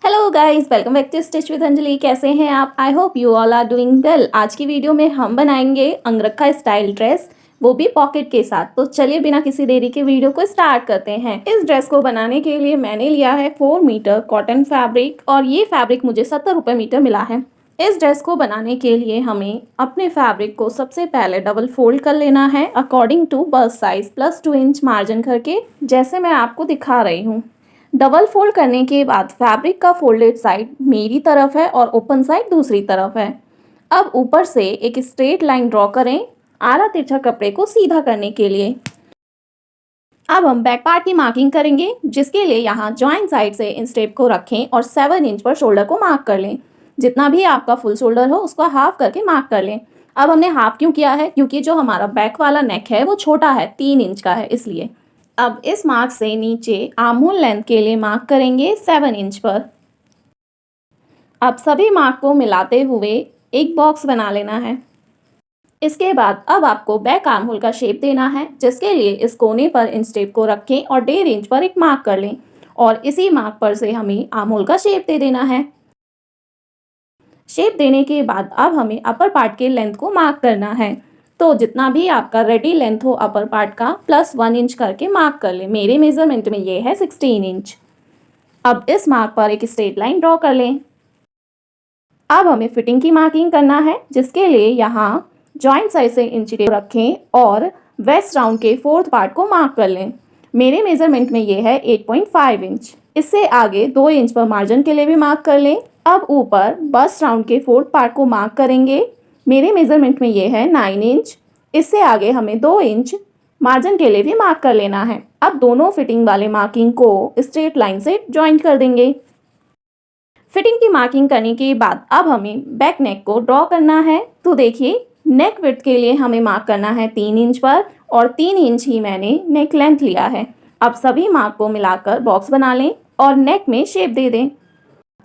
Hello guys, welcome back to stitch with Anjali. कैसे हैं आप? I hope you all are doing well. आज की वीडियो में हम बनाएंगे अंगरखा स्टाइल ड्रेस, वो भी पॉकेट के साथ। तो चलिए बिना किसी देरी के वीडियो को स्टार्ट करते हैं। इस ड्रेस को बनाने के लिए मैंने लिया है 4 मीटर कॉटन फैब्रिक और ये फैब्रिक मुझे 70 रुपये मीटर मिला है। इस ड्रेस को बनाने के लिए हमें अपने फैब्रिक को सबसे पहले डबल फोल्ड कर लेना है according to bust size plus 2 inch margin करके, जैसे मैं आपको दिखा रही हूँ। डबल फोल्ड करने के बाद फैब्रिक का फोल्डेड साइड मेरी तरफ है और ओपन साइड दूसरी तरफ है। अब ऊपर से एक स्ट्रेट लाइन ड्रॉ करें आरा तिरछा कपड़े को सीधा करने के लिए। अब हम बैक पार्ट की मार्किंग करेंगे, जिसके लिए यहाँ जॉइंट साइड से इन स्टेप को रखें और 7 इंच पर शोल्डर को मार्क कर लें। जितना भी आपका फुल शोल्डर हो उसको हाफ करके मार्क कर लें। अब हमने हाफ क्यों किया है? क्योंकि जो हमारा बैक वाला नेक है वो छोटा है, 3 इंच का है, इसलिए। अब इस मार्क से नीचे आर्म होल लेंथ के लिए मार्क करेंगे 7 इंच पर। अब सभी मार्क को मिलाते हुए एक बॉक्स बना लेना है। इसके बाद अब आपको बैक आर्म होल का शेप देना है, जिसके लिए इस कोने पर इन स्टेप को रखें और 1.5 इंच पर एक मार्क कर लें और इसी मार्क पर से हमें आर्म होल का शेप दे देना है। शेप देने के बाद अब हमें अपर पार्ट के लेंथ को मार्क करना है। तो जितना भी आपका रेडी लेंथ हो अपर पार्ट का प्लस 1 इंच करके मार्क कर लें। मेरे मेजरमेंट में ये है 16 इंच। अब इस मार्क पर एक स्ट्रेट लाइन ड्रॉ कर लें। अब हमें फिटिंग की मार्किंग करना है, जिसके लिए यहाँ जॉइंट साइड से इंच टेप रखें और वेस्ट राउंड के 4th पार्ट को मार्क कर लें। मेरे मेजरमेंट में ये है 8.5 इंच। इससे आगे 2 इंच पर मार्जिन के लिए भी मार्क कर लें। अब ऊपर बस्ट राउंड के 4th पार्ट को मार्क करेंगे। मेरे मेजरमेंट में ये है 9 इंच। इससे आगे हमें 2 इंच मार्जिन के लिए भी मार्क कर लेना है। अब दोनों फिटिंग वाले मार्किंग को स्ट्रेट लाइन से जॉइंट कर देंगे। फिटिंग की मार्किंग करने के बाद अब हमें बैक नेक को ड्रॉ करना है। तो देखिए, नेक विड्थ के लिए हमें मार्क करना है 3 इंच पर और 3 इंच ही मैंने नेक लेंथ लिया है। अब सभी मार्क को मिलाकर बॉक्स बना लें और नेक में शेप दे दें।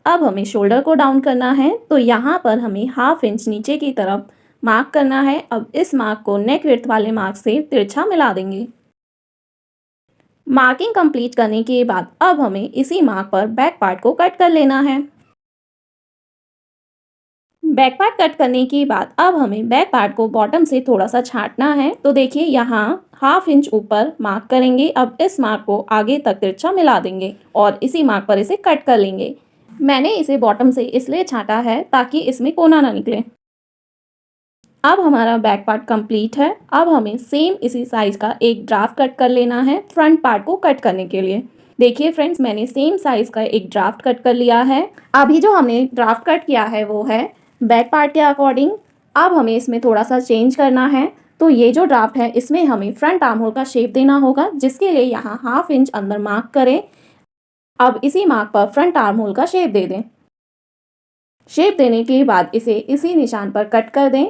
अब हमें शोल्डर को डाउन करना है, तो यहाँ पर हमें ½ इंच नीचे की तरफ मार्क करना है। अब इस मार्क को नेक विड्थ वाले मार्क से तिरछा मिला देंगे। मार्किंग कंप्लीट करने के बाद अब हमें इसी मार्क पर बैक पार्ट को कट कर लेना है। बैक पार्ट कट करने के बाद अब हमें बैक पार्ट को बॉटम से थोड़ा सा छांटना है। तो देखिए, यहाँ ½ इंच ऊपर मार्क करेंगे। अब इस मार्क को आगे तक तिरछा मिला देंगे और इसी मार्क पर इसे कट कर लेंगे। मैंने इसे बॉटम से इसलिए छांटा है ताकि इसमें कोना ना निकले। अब हमारा बैक पार्ट कंप्लीट है। अब हमें सेम इसी साइज का एक ड्राफ्ट कट कर लेना है फ्रंट पार्ट को कट करने के लिए। देखिए फ्रेंड्स, मैंने सेम साइज का एक ड्राफ्ट कट कर लिया है। अभी जो हमने ड्राफ्ट कट किया है वो है बैक पार्ट के अकॉर्डिंग। अब हमें इसमें थोड़ा सा चेंज करना है। तो ये जो ड्राफ्ट है इसमें हमें फ्रंट आर्म होल का शेप देना होगा, जिसके लिए यहाँ ½ इंच अंदर मार्क करें। अब इसी मार्क पर फ्रंट आर्म होल का शेप दे दें। शेप देने के बाद इसे इसी निशान पर कट कर दें।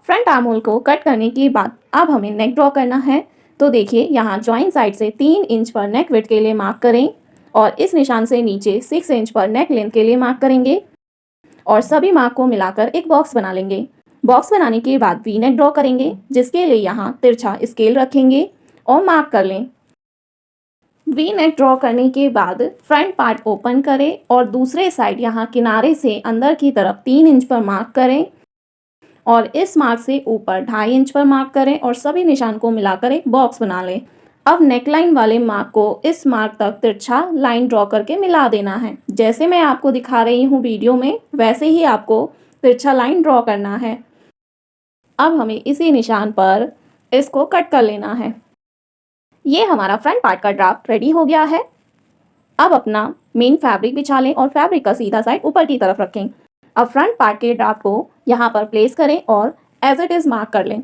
फ्रंट आर्म होल को कट करने के बाद अब हमें नेक ड्रॉ करना है। तो देखिए, यहाँ जॉइंट साइड से 3 इंच पर नेक विड्थ के लिए मार्क करें और इस निशान से नीचे 6 इंच पर नेक लेंथ के लिए मार्क करेंगे और सभी मार्क को मिलाकर एक बॉक्स बना लेंगे। बॉक्स बनाने के बाद वी नेक ड्रॉ करेंगे, जिसके लिए यहाँ तिरछा स्केल रखेंगे और मार्क कर लें। वी नेक ड्रॉ करने के बाद फ्रंट पार्ट ओपन करें और दूसरे साइड यहाँ किनारे से अंदर की तरफ 3 इंच पर मार्क करें और इस मार्क से ऊपर 2.5 इंच पर मार्क करें और सभी निशान को मिलाकर एक बॉक्स बना लें। अब नेकलाइन वाले मार्क को इस मार्क तक तिरछा लाइन ड्रॉ करके मिला देना है। जैसे मैं आपको दिखा रही हूँ वीडियो में, वैसे ही आपको तिरछा लाइन ड्रॉ करना है। अब हमें इसी निशान पर इसको कट कर लेना है। ये हमारा फ्रंट पार्ट का ड्राफ्ट रेडी हो गया है। अब अपना मेन फैब्रिक बिछा लें और फैब्रिक का सीधा साइड ऊपर की तरफ रखें। अब फ्रंट पार्ट के ड्राफ्ट को यहाँ पर प्लेस करें और एज इट इज मार्क कर लें।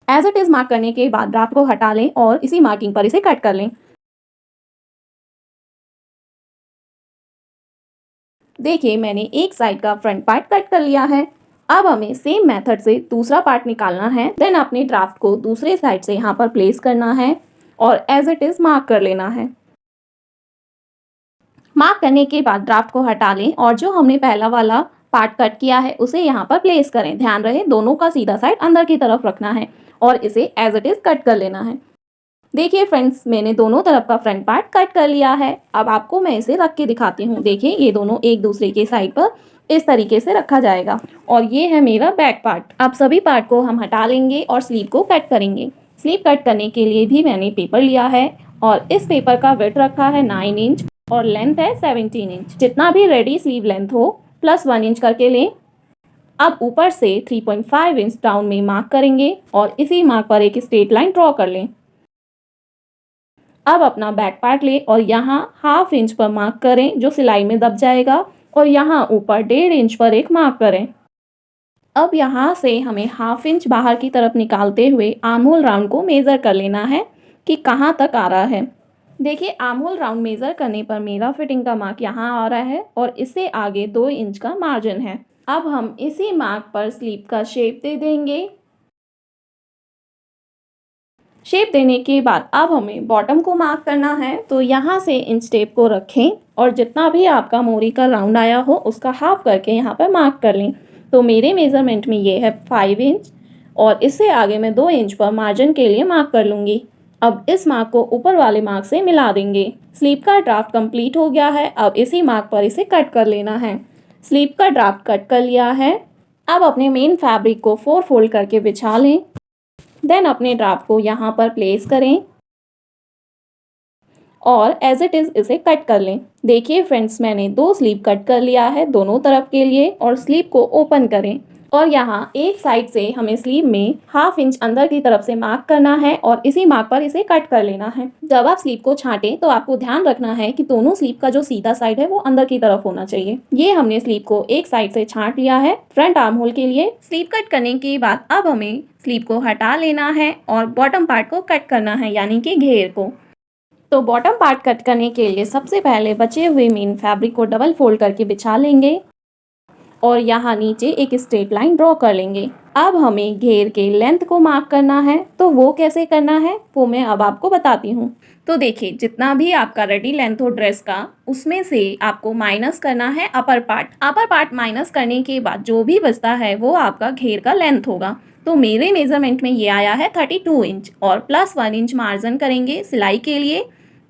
एज इट इज मार्क करने के बाद ड्राफ्ट को हटा लें और इसी मार्किंग पर इसे कट कर लें। देखिए, मैंने एक साइड का फ्रंट पार्ट कट कर लिया है। अब हमें सेम मेथड से दूसरा पार्ट निकालना है। देन अपने ड्राफ्ट को दूसरे साइड से यहाँ पर प्लेस करना है और एज इट इज मार्क कर लेना है। मार्क करने के बाद ड्राफ्ट को हटा लें और जो हमने पहला वाला पार्ट कट किया है उसे यहाँ पर प्लेस करें। ध्यान रहे दोनों का सीधा साइड अंदर की तरफ रखना है और इसे एज इट इज कट कर लेना है। देखिए फ्रेंड्स, मैंने दोनों तरफ का फ्रंट पार्ट कट कर लिया है। अब आपको मैं इसे रख के दिखाती हूँ। देखिए ये दोनों एक दूसरे के साइड पर इस तरीके से रखा जाएगा और ये है मेरा बैक पार्ट। अब सभी पार्ट को हम हटा लेंगे और स्लीव को कट करेंगे। स्लीव कट करने के लिए भी मैंने पेपर लिया है और इस पेपर का विड्थ रखा है 9 इंच और लेंथ है 17 इंच। जितना भी रेडी स्लीव लेंथ हो प्लस 1 इंच करके लें। अब ऊपर से 3.5 इंच डाउन में मार्क करेंगे और इसी मार्क पर एक स्ट्रेट लाइन ड्रॉ कर लें। अब अपना बैक पार्ट लें और यहाँ हाफ इंच पर मार्क करें जो सिलाई में दब जाएगा और यहाँ ऊपर 1.5 इंच पर एक मार्क करें। अब यहाँ से हमें हाफ इंच बाहर की तरफ निकालते हुए आर्म होल राउंड को मेज़र कर लेना है कि कहाँ तक आ रहा है। देखिए आर्म होल राउंड मेज़र करने पर मेरा फिटिंग का मार्क यहाँ आ रहा है और इससे आगे 2 इंच का मार्जिन है। अब हम इसी मार्क पर स्लीव का शेप दे देंगे। शेप देने के बाद अब हमें बॉटम को मार्क करना है, तो यहाँ से इंच टेप को रखें और जितना भी आपका मोरी का राउंड आया हो उसका हाफ करके यहाँ पर मार्क कर लें। तो मेरे मेज़रमेंट में ये है 5 इंच और इससे आगे मैं 2 इंच पर मार्जिन के लिए मार्क कर लूँगी। अब इस मार्क को ऊपर वाले मार्क से मिला देंगे। स्लीव का ड्राफ्ट कंप्लीट हो गया है। अब इसी मार्क पर इसे कट कर लेना है। स्लीव का ड्राफ्ट कट कर लिया है। अब अपने मेन फैब्रिक को 4 फोल्ड करके बिछा लें। देन अपने ड्राफ्ट को यहाँ पर प्लेस करें और एज इट इज़ इसे कट कर लें। देखिए फ्रेंड्स, मैंने 2 स्लीव कट कर लिया है दोनों तरफ के लिए और स्लीव को ओपन करें और यहाँ एक साइड से हमें स्लीव में हाफ इंच अंदर की तरफ से मार्क करना है और इसी मार्क पर इसे कट कर लेना है। जब आप स्लीव को छांटें तो आपको ध्यान रखना है कि दोनों स्लीव का जो सीधा साइड है वो अंदर की तरफ होना चाहिए। ये हमने स्लीव को एक साइड से छांट लिया है फ्रंट आर्म होल के लिए। स्लीव कट करने के बाद अब हमें स्लीव को हटा लेना है और बॉटम पार्ट को कट करना है, यानी कि घेर को। तो बॉटम पार्ट कट करने के लिए सबसे पहले बचे हुए मेन फैब्रिक को डबल फोल्ड करके बिछा लेंगे और यहाँ नीचे एक स्ट्रेट लाइन ड्रॉ कर लेंगे। अब हमें घेर के लेंथ को मार्क करना है, तो वो कैसे करना है वो मैं अब आपको बताती हूँ। तो देखिए, जितना भी आपका रेडी लेंथ हो ड्रेस का उसमें से आपको माइनस करना है upper part. Upper part minus करने के बाद जो भी बचता है वो आपका घेर का लेंथ होगा। तो मेरे मेजरमेंट में ये आया है 32 इंच और प्लस 1 इंच मार्जिन करेंगे सिलाई के लिए।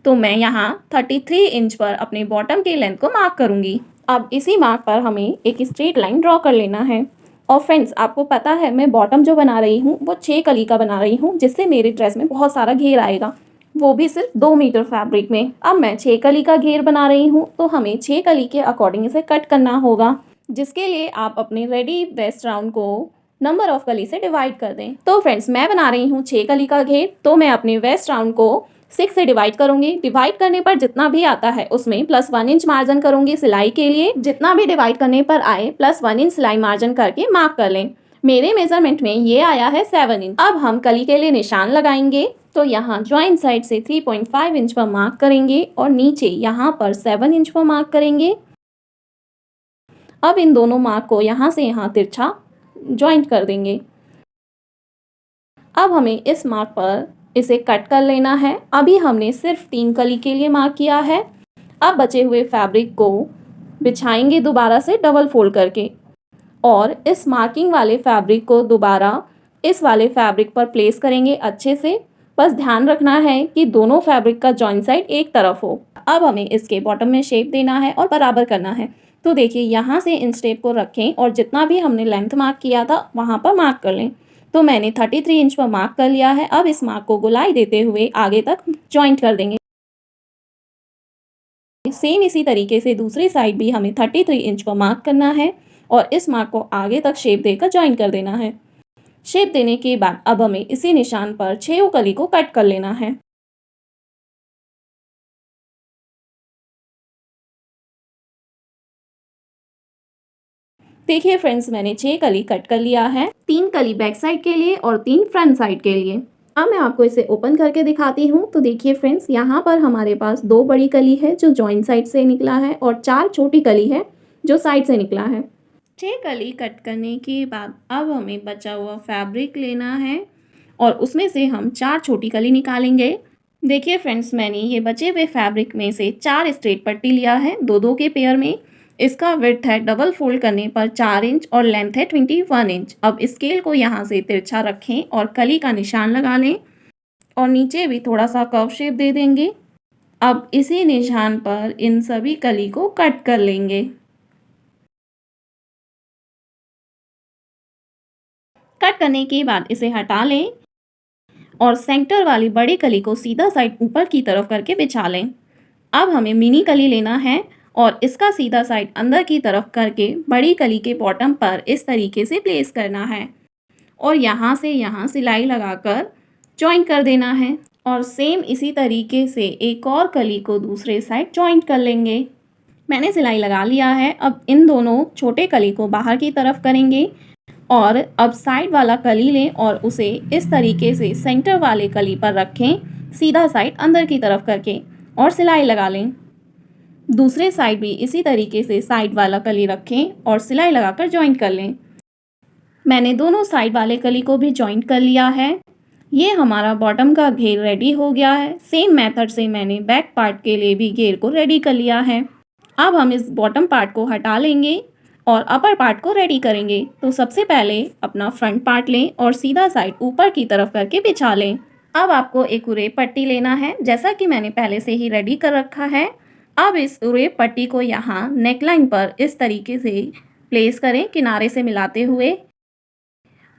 तो मैं यहाँ 33 इंच पर अपने बॉटम के लेंथ को मार्क करूँगी। अब इसी मार्क पर हमें एक स्ट्रेट लाइन ड्रॉ कर लेना है। और फ्रेंड्स, आपको पता है मैं बॉटम जो बना रही हूँ वो 6 कली का बना रही हूँ, जिससे मेरे ड्रेस में बहुत सारा घेर आएगा, वो भी सिर्फ 2 मीटर फैब्रिक में। अब मैं 6 कली का घेर बना रही हूँ, तो हमें 6 कली के अकॉर्डिंग इसे कट करना होगा, जिसके लिए आप अपने रेडी वेस्ट राउंड को नंबर ऑफ कली से डिवाइड कर दें। तो फ्रेंड्स, मैं बना रही हूँ 6 कली का घेर, तो मैं अपने वेस्ट राउंड को 6 से डिवाइड करूंगी। डिवाइड करने पर जितना भी आता है उसमें प्लस 1 इंच मार्जिन करूंगी सिलाई के लिए। जितना भी डिवाइड करने पर आए प्लस 1 इंच सिलाई मार्जिन करके मार्क कर लें। मेरे मेजरमेंट में ये आया है 7 इंच। अब हम कली के लिए निशान लगाएंगे, तो यहाँ ज्वाइंट साइड से 3.5 इंच पर मार्क करेंगे और नीचे यहाँ पर 7 इंच पर मार्क करेंगे। अब इन दोनों मार्क को यहाँ से यहाँ तिरछा ज्वाइंट कर देंगे। अब हमें इस मार्क पर इसे कट कर लेना है। अभी हमने सिर्फ 3 कली के लिए मार्क किया है। अब बचे हुए फैब्रिक को बिछाएंगे दोबारा से डबल फोल्ड करके और इस मार्किंग वाले फैब्रिक को दोबारा इस वाले फैब्रिक पर प्लेस करेंगे अच्छे से। बस ध्यान रखना है कि दोनों फैब्रिक का जॉइंट साइड एक तरफ हो। अब हमें इसके बॉटम में शेप देना है और बराबर करना है। तो देखिए, यहाँ से इंच टेप को रखें और जितना भी हमने लेंथ मार्क किया था वहाँ पर मार्क कर लें। तो मैंने 33 इंच पर मार्क कर लिया है। अब इस मार्क को गोलाई देते हुए आगे तक जॉइंट कर देंगे। सेम इसी तरीके से दूसरी साइड भी हमें 33 इंच पर मार्क करना है और इस मार्क को आगे तक शेप देकर जॉइन कर देना है। शेप देने के बाद अब हमें इसी निशान पर 6 कली को कट कर लेना है। देखिए फ्रेंड्स, मैंने 6 कली कट कर लिया है, 3 कली बैक साइड के लिए और 3 फ्रंट साइड के लिए। अब मैं आपको इसे ओपन करके दिखाती हूँ। तो देखिए फ्रेंड्स, यहाँ पर हमारे पास 2 बड़ी कली है जो जॉइंट साइड से निकला है और 4 छोटी कली है जो साइड से निकला है। 6 कली कट करने के बाद अब हमें बचा हुआ फैब्रिक लेना है और उसमें से हम 4 छोटी कली निकालेंगे। देखिए फ्रेंड्स, मैंने ये बचे हुए फैब्रिक में से 4 स्ट्रेट पट्टी लिया है 2-2 के पेयर में। इसका विड्थ है डबल फोल्ड करने पर 4 इंच और लेंथ है 21 इंच। अब स्केल को यहाँ से तिरछा रखें और कली का निशान लगा लें और नीचे भी थोड़ा सा कर्व शेप दे देंगे। अब इसी निशान पर इन सभी कली को कट कर लेंगे। कट करने के बाद इसे हटा लें और सेंटर वाली बड़ी कली को सीधा साइड ऊपर की तरफ करके बिछा लें। अब हमें मिनी कली लेना है और इसका सीधा साइड अंदर की तरफ करके बड़ी कली के बॉटम पर इस तरीके से प्लेस करना है और यहाँ से यहाँ सिलाई लगाकर जॉइन कर देना है। और सेम इसी तरीके से एक और कली को दूसरे साइड जॉइंट कर लेंगे। मैंने सिलाई लगा लिया है। अब इन दोनों छोटे कली को बाहर की तरफ करेंगे और अब साइड वाला कली लें और उसे इस तरीके से सेंटर वाले कली पर रखें, सीधा साइड अंदर की तरफ करके, और सिलाई लगा लें। दूसरे साइड भी इसी तरीके से साइड वाला कली रखें और सिलाई लगाकर जॉइंट कर लें। मैंने दोनों साइड वाले कली को भी जॉइंट कर लिया है। ये हमारा बॉटम का घेर रेडी हो गया है। सेम मेथड से मैंने बैक पार्ट के लिए भी घेर को रेडी कर लिया है। अब हम इस बॉटम पार्ट को हटा लेंगे और अपर पार्ट को रेडी करेंगे। तो सबसे पहले अपना फ्रंट पार्ट लें और सीधा साइड ऊपर की तरफ करके बिछा लें। अब आपको एक उरेप पट्टी लेना है, जैसा कि मैंने पहले से ही रेडी कर रखा है। अब इस उरेप पट्टी को यहाँ नेकलाइन पर इस तरीके से प्लेस करें, किनारे से मिलाते हुए,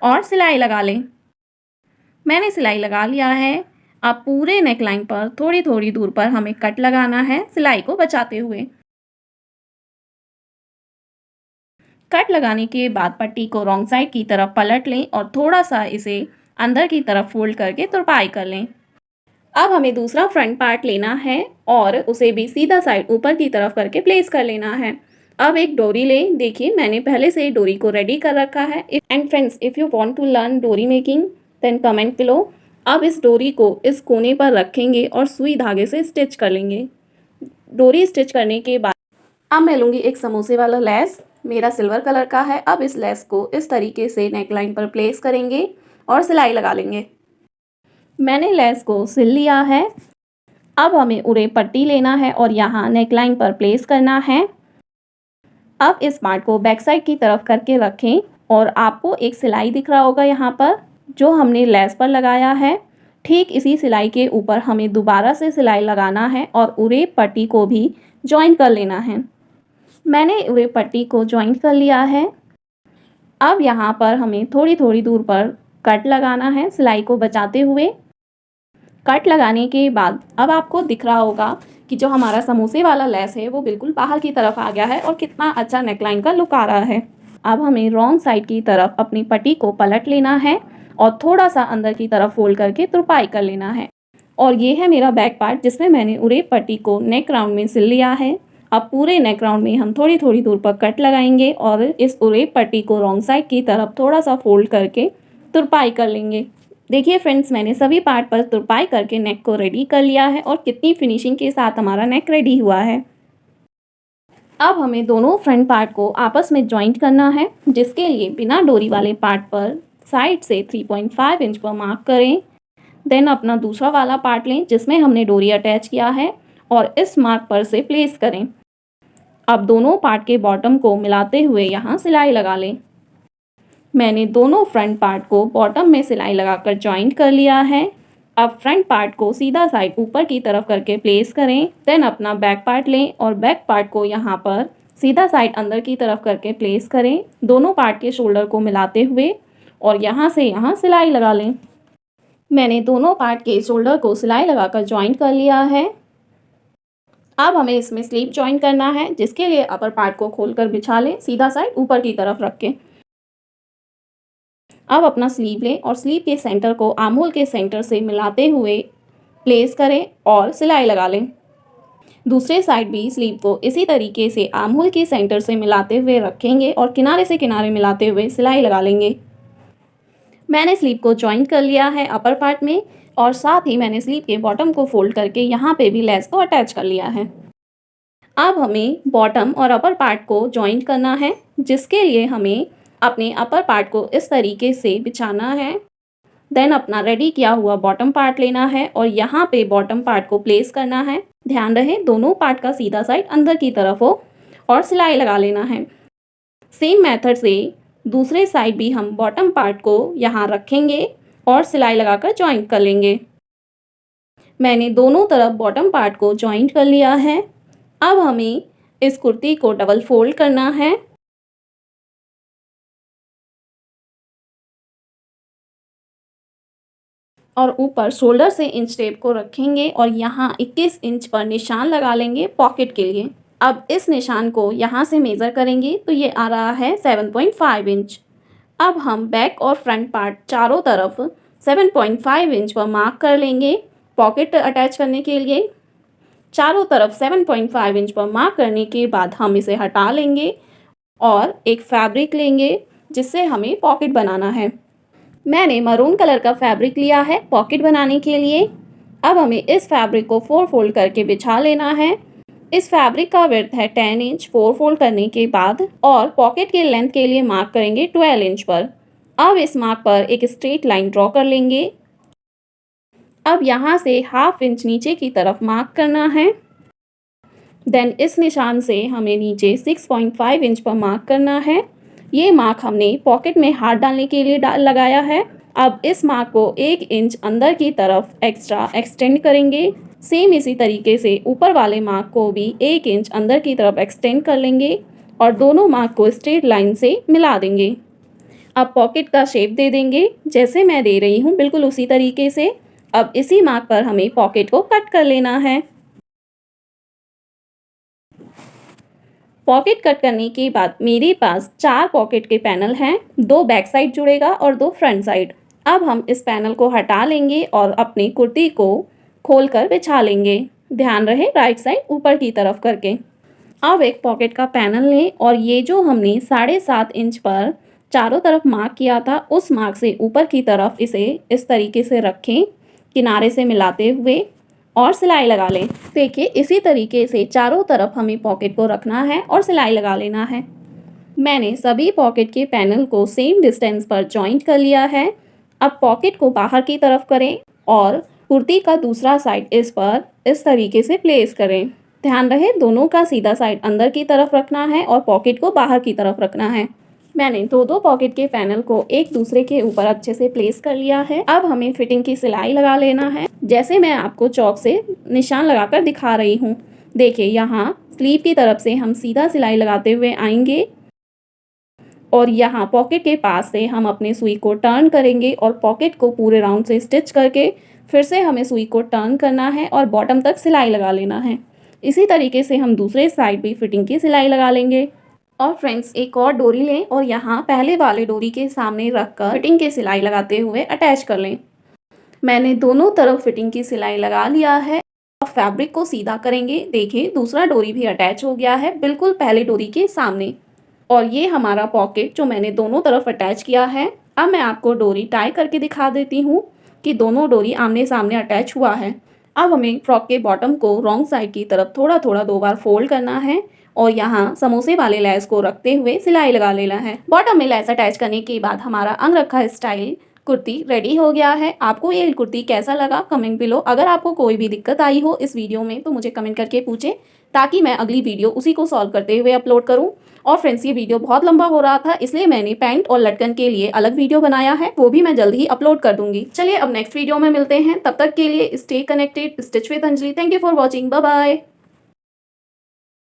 और सिलाई लगा लें। मैंने सिलाई लगा लिया है। अब पूरे नेकलाइन पर थोड़ी थोड़ी दूर पर हमें कट लगाना है, सिलाई को बचाते हुए। कट लगाने के बाद पट्टी को रॉन्ग साइड की तरफ पलट लें और थोड़ा सा इसे अंदर की तरफ फोल्ड करके तुरपाई कर लें। अब हमें दूसरा फ्रंट पार्ट लेना है और उसे भी सीधा साइड ऊपर की तरफ करके प्लेस कर लेना है। अब एक डोरी लें। देखिए मैंने पहले से डोरी को रेडी कर रखा है। And friends, if you want to learn डोरी मेकिंग देन कमेंट बिलो। अब इस डोरी को इस कोने पर रखेंगे और सुई धागे से स्टिच कर लेंगे। डोरी स्टिच करने के बाद अब मैं लूँगी एक समोसे वाला लेस। मेरा सिल्वर कलर का है। अब इस लेस को इस तरीके से नेकलाइन पर प्लेस करेंगे और सिलाई लगा लेंगे। मैंने लेस को सिल लिया है। अब हमें उरेप पट्टी लेना है और यहाँ नेकलाइन पर प्लेस करना है। अब इस पार्ट को बैक साइड की तरफ करके रखें और आपको एक सिलाई दिख रहा होगा यहाँ पर, जो हमने लेस पर लगाया है। ठीक इसी सिलाई के ऊपर हमें दोबारा से सिलाई लगाना है और उरेप पट्टी को भी जॉइन कर लेना है। मैंने उरेप पट्टी को जॉइन कर लिया है। अब यहाँ पर हमें थोड़ी थोड़ी दूर पर कट लगाना है, सिलाई को बचाते हुए। कट लगाने के बाद अब आपको दिख रहा होगा कि जो हमारा समोसे वाला लेस है वो बिल्कुल बाहर की तरफ आ गया है और कितना अच्छा नेकलाइन का लुक आ रहा है। अब हमें रॉन्ग साइड की तरफ अपनी पट्टी को पलट लेना है और थोड़ा सा अंदर की तरफ फोल्ड करके तुरपाई कर लेना है। और ये है मेरा बैक पार्ट, जिसमें मैंने उरेप पट्टी को नेक राउंड में सिल लिया है। अब पूरे नेक राउंड में हम थोड़ी थोड़ी दूर पर कट लगाएंगे और इस उरेप पट्टी को रॉन्ग साइड की तरफ थोड़ा सा फोल्ड करके तुरपाई कर लेंगे। देखिए फ्रेंड्स, मैंने सभी पार्ट पर तुरपाई करके नेक को रेडी कर लिया है और कितनी फिनिशिंग के साथ हमारा नेक रेडी हुआ है। अब हमें दोनों फ्रंट पार्ट को आपस में जॉइंट करना है, जिसके लिए बिना डोरी वाले पार्ट पर साइड से 3.5 इंच पर मार्क करें। देन अपना दूसरा वाला पार्ट लें जिसमें हमने डोरी अटैच किया है और इस मार्क पर से प्लेस करें। अब दोनों पार्ट के बॉटम को मिलाते हुए यहाँ सिलाई लगा लें। मैंने दोनों फ्रंट पार्ट को बॉटम में सिलाई लगाकर जॉइंट कर लिया है। अब फ्रंट पार्ट को सीधा साइड ऊपर की तरफ करके प्लेस करें। देन अपना बैक पार्ट लें और बैक पार्ट को यहाँ पर सीधा साइड अंदर की तरफ करके प्लेस करें, दोनों पार्ट के शोल्डर को मिलाते हुए, और यहाँ से यहाँ सिलाई लगा लें। मैंने दोनों पार्ट के शोल्डर को सिलाई लगाकर जॉइंट कर लिया है। अब हमें इसमें स्लीव जॉइन करना है, जिसके लिए अपर पार्ट को खोलकर बिछा लें, सीधा साइड ऊपर की तरफ रख के। अब अपना स्लीव लें और स्लीव के सेंटर को आर्म होल के सेंटर से मिलाते हुए प्लेस करें और सिलाई लगा लें। दूसरे साइड भी स्लीव को इसी तरीके से आर्म होल के सेंटर से मिलाते हुए रखेंगे और किनारे से किनारे मिलाते हुए सिलाई लगा लेंगे। मैंने स्लीव को जॉइन कर लिया है अपर पार्ट में और साथ ही मैंने स्लीव के बॉटम को फोल्ड करके यहाँ पे भी लेस को अटैच कर लिया है। अब हमें बॉटम और अपर पार्ट को जॉइन करना है, जिसके लिए हमें अपने अपर पार्ट को इस तरीके से बिछाना है। देन अपना रेडी किया हुआ बॉटम पार्ट लेना है और यहाँ पे बॉटम पार्ट को प्लेस करना है। ध्यान रहे दोनों पार्ट का सीधा साइड अंदर की तरफ हो और सिलाई लगा लेना है। सेम मेथड से दूसरे साइड भी हम बॉटम पार्ट को यहाँ रखेंगे और सिलाई लगाकर जॉइन कर लेंगे। मैंने दोनों तरफ बॉटम पार्ट को जॉइंट कर लिया है। अब हमें इस कुर्ती को डबल फोल्ड करना है और ऊपर शोल्डर से इंच टेप को रखेंगे और यहाँ 21 इंच पर निशान लगा लेंगे पॉकेट के लिए। अब इस निशान को यहाँ से मेज़र करेंगे तो ये आ रहा है 7.5 इंच। अब हम बैक और फ्रंट पार्ट चारों तरफ 7.5 इंच पर मार्क कर लेंगे पॉकेट अटैच करने के लिए। चारों तरफ 7.5 इंच पर मार्क करने के बाद हम इसे हटा लेंगे और एक फैब्रिक लेंगे जिससे हमें पॉकेट बनाना है। मैंने मरून कलर का फैब्रिक लिया है पॉकेट बनाने के लिए। अब हमें इस फैब्रिक को 4 फोल्ड करके बिछा लेना है। इस फैब्रिक का विड्थ है 10 इंच 4 फोल्ड करने के बाद और पॉकेट के लेंथ के लिए मार्क करेंगे 12 इंच पर। अब इस मार्क पर एक स्ट्रेट लाइन ड्रॉ कर लेंगे। अब यहाँ से हाफ इंच नीचे की तरफ मार्क करना है। देन इस निशान से हमें नीचे 6.5 इंच पर मार्क करना है। ये मार्क हमने पॉकेट में हाथ डालने के लिए लगाया है। अब इस मार्क को 1 इंच अंदर की तरफ एक्स्ट्रा एक्सटेंड करेंगे। सेम इसी तरीके से ऊपर वाले मार्क को भी 1 इंच अंदर की तरफ एक्सटेंड कर लेंगे और दोनों मार्क को स्ट्रेट लाइन से मिला देंगे। अब पॉकेट का शेप दे देंगे जैसे मैं दे रही हूँ बिल्कुल उसी तरीके से। अब इसी मार्क पर हमें पॉकेट को कट कर लेना है। पॉकेट कट करने के बाद मेरे पास 4 पॉकेट के पैनल हैं, 2 बैक साइड जुड़ेगा और 2 फ्रंट साइड। अब हम इस पैनल को हटा लेंगे और अपनी कुर्ती को खोलकर बिछा लेंगे। ध्यान रहे राइट साइड ऊपर की तरफ करके। अब एक पॉकेट का पैनल लें और ये जो हमने 7.5 इंच पर चारों तरफ मार्क किया था उस मार्क से ऊपर की तरफ इसे इस तरीके से रखें किनारे से मिलाते हुए और सिलाई लगा लें। देखिए इसी तरीके से चारों तरफ हमें पॉकेट को रखना है और सिलाई लगा लेना है। मैंने सभी पॉकेट के पैनल को सेम डिस्टेंस पर जॉइंट कर लिया है। अब पॉकेट को बाहर की तरफ करें और कुर्ती का दूसरा साइड इस पर इस तरीके से प्लेस करें। ध्यान रहे दोनों का सीधा साइड अंदर की तरफ रखना है और पॉकेट को बाहर की तरफ रखना है। मैंने दो पॉकेट के पैनल को एक दूसरे के ऊपर अच्छे से प्लेस कर लिया है। अब हमें फिटिंग की सिलाई लगा लेना है जैसे मैं आपको चौक से निशान लगाकर दिखा रही हूँ। देखिए यहाँ स्लीव की तरफ से हम सीधा सिलाई लगाते हुए आएंगे और यहाँ पॉकेट के पास से हम अपने सुई को टर्न करेंगे और पॉकेट को पूरे राउंड से स्टिच करके फिर से हमें सुई को टर्न करना है और बॉटम तक सिलाई लगा लेना है। इसी तरीके से हम दूसरे साइड भी फिटिंग की सिलाई लगा लेंगे। और फ्रेंड्स एक और डोरी लें और यहाँ पहले वाले डोरी के सामने रखकर फिटिंग की सिलाई लगाते हुए अटैच कर लें। मैंने दोनों तरफ फिटिंग की सिलाई लगा लिया है। अब फैब्रिक को सीधा करेंगे। देखिए दूसरा डोरी भी अटैच हो गया है बिल्कुल पहले डोरी के सामने। और ये हमारा पॉकेट जो मैंने दोनों तरफ अटैच किया है। अब मैं आपको डोरी टाई करके दिखा देती हूँ कि दोनों डोरी आमने सामने अटैच हुआ है। अब हमें फ्रॉक के बॉटम को रॉन्ग साइड की तरफ थोड़ा थोड़ा 2 बार फोल्ड करना है और यहाँ समोसे वाले लेस को रखते हुए सिलाई लगा लेना है। बॉटम में लेस अटैच करने के बाद हमारा अंगरखा स्टाइल कुर्ती रेडी हो गया है। आपको ये कुर्ती कैसा लगा कमेंट बिलो। अगर आपको कोई भी दिक्कत आई हो इस वीडियो में तो मुझे कमेंट करके पूछें ताकि मैं अगली वीडियो उसी को सॉल्व करते हुए अपलोड करूं। और फ्रेंड्स ये वीडियो बहुत लंबा हो रहा था इसलिए मैंने पैंट और लटकन के लिए अलग वीडियो बनाया है, वो भी मैं जल्द ही अपलोड कर दूंगी। चलिए अब नेक्स्ट वीडियो में मिलते हैं, तब तक के लिए stay connected, stitch with Anjali. Thank you for watching, bye bye.